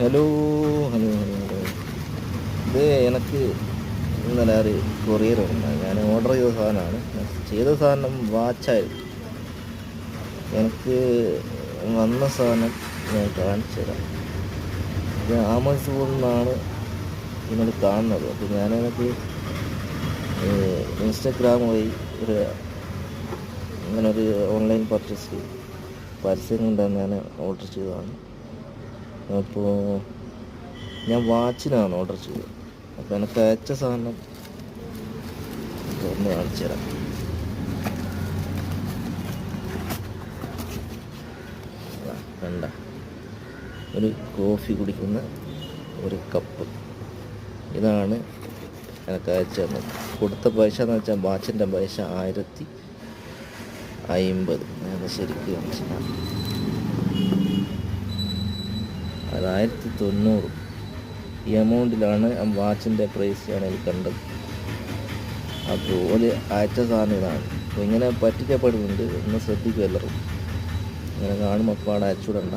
Hello hello hello hello ഇത് എനിക്ക് ഇന്നലെ ഒരു കൊറിയർ ഉണ്ട്. ഞാൻ ഓർഡർ ചെയ്ത സാധനമാണ്. ചെയ്ത സാധനം വാച്ചായിരുന്നു. എനിക്ക് വന്ന സാധനം ഞാൻ കാണിച്ചു തരാം. ഇത് ആമസോണിൽ നിന്നാണ് നിങ്ങൾ കാണുന്നത്. അപ്പോൾ എനിക്ക് ഇൻസ്റ്റഗ്രാം വഴി ഇങ്ങനൊരു ഓൺലൈൻ പർച്ചേസ് പരസ്യം കൊണ്ടാണ് ഞാൻ ഓർഡർ ചെയ്തതാണ്. അപ്പോൾ ഞാൻ വാച്ചിനാണ് ഓർഡർ ചെയ്തത്. അപ്പോൾ എനിക്ക് അയച്ച സാധനം ഒന്ന് കാണിച്ചു തരാം. കണ്ട ഒരു കോഫി കുടിക്കുന്ന ഒരു കപ്പ്, ഇതാണ് എനിക്ക് അയച്ചു തന്നത്. കൊടുത്ത പൈസ എന്ന് വെച്ചാൽ വാച്ചിൻ്റെ പൈസ 1050. ഞാൻ ശരിക്കും കാണിച്ചില്ല, അത് 1090. ഈ എമൗണ്ടിലാണ് വാച്ചിൻ്റെ പ്രൈസാണ് എനിക്ക് കണ്ടത്. അപ്പോൾ ഒരു അയച്ച സാധനം ഇതാണ്. അപ്പോൾ ഇങ്ങനെ പറ്റിക്കപ്പെടുന്നുണ്ട്, ഒന്ന് ശ്രദ്ധിക്കും എല്ലാവരും. ഇങ്ങനെ കാണുമ്പോൾ അപ്പോൾ അവിടെ അയച്ചുവിടണ്ട.